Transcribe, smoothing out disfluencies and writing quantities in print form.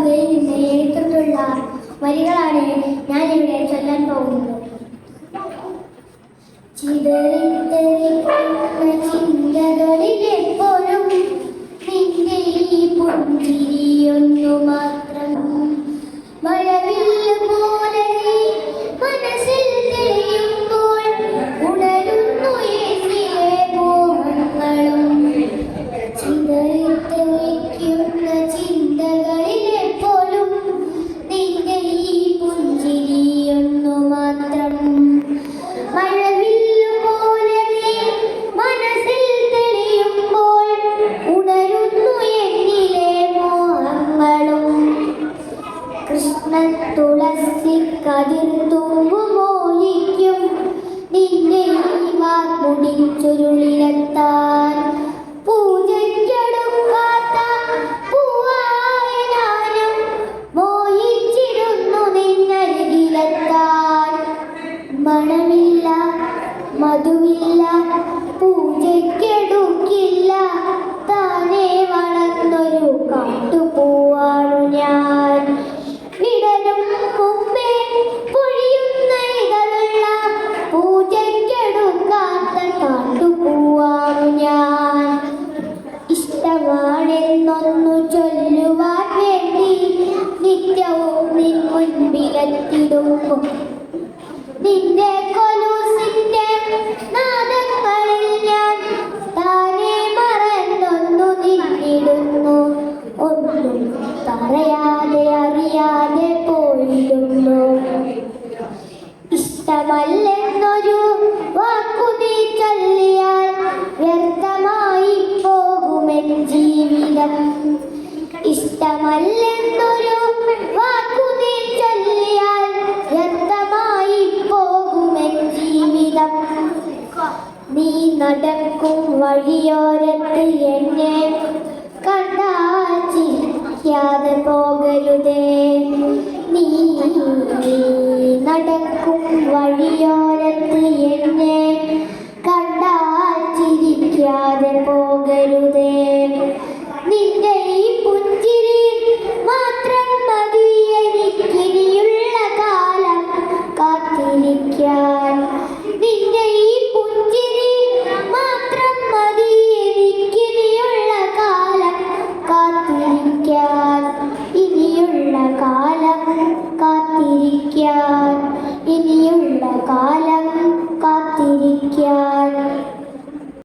നേതൃത്വമുള്ള വരികളാണ് ഞാൻ ഇവിടെ ചൊല്ലാൻ പോകുന്നത്. ചിതറിത്തെറിക്കുന്ന ചിന്തകളിലെപ്പോഴും നിന്റെ ഈ പുഞ്ചിരിയൊന്നു മാത്രം. മഴവില്ല് പോലെ നീ മനസ്സിൽ തെളിയുമ്പോൾ ഉണരുന്നു ഏസിലെ മോഹങ്ങളും. ചിതറിത്തെറിക്കുന്ന ചിന്തകളിലെപ്പോഴും നിന്റെ ഈ പുഞ്ചിരിയൊന്നു മാത്രം. മഴവില്ല് പോലെ നീ മനസ്സിൽ തെളിയുമ്പോൾ ഉണരുന്നു എന്നിലെ മോഹങ്ങളും. കൃഷ്ണൻ തുളസി കതിർ തൂമ്പുമോഹിക്കും നിന്റെ ഈ വാർമുടി ചുരുളിലെത്താൻ. പൂജയ്ക്കെടുക്കാത്ത പൂവായ ഞാനും മോഹിച്ചിരുന്നു നിന്നരികിലെത്താൻ. മണമില്ല മധുവില്ല പൂജയ്ക്കെടുക്കില്ല താനേ വളർന്നൊരു കാട്ടുപൂവാണു ഞാൻ. വിടരും മുമ്പേ പൊഴിയുന്ന ഇതളുള്ള പൂജയ്ക്കെടുക്കാത്ത കാട്ടുപൂവാണു ഞാൻ. ഇഷ്ടമാണെന്നൊന്നു ചൊല്ലുവാൻ വേണ്ടി നിത്യവും നിൻ മുൻപിലെത്തിടുന്നു. നിന്റെ കൊലൂസിന്റെ നാദങ്ങളിൽ ഞാൻ താനെ മറന്നൊന്നു നിന്നിടുന്നു. ഒന്നും പറയാതെ അറിയാതെ പോയിടുന്നു. ഇഷ്ടമല്ലെന്നൊരു വാക്കു നീ ചൊല്ലിയാൽ വ്യർത്ഥമായി പോകുമെൻ ജീവിതം. ഇഷ്ടമല്ലെന്നൊരു വാക്കു നീ ചൊല്ലിയാൽ വ്യർത്ഥമായി പോകുമെൻ ജീവിതം. നീ നടക്കും വഴിയോരത്ത് എന്നെ കണ്ടാൽ ചിരിക്കാതെ പോകരുതേ. നീ നടക്കും വഴിയോരത്ത് എന്നെ കണ്ടാൽ ചിരിക്കാതെ പോകരുതേ.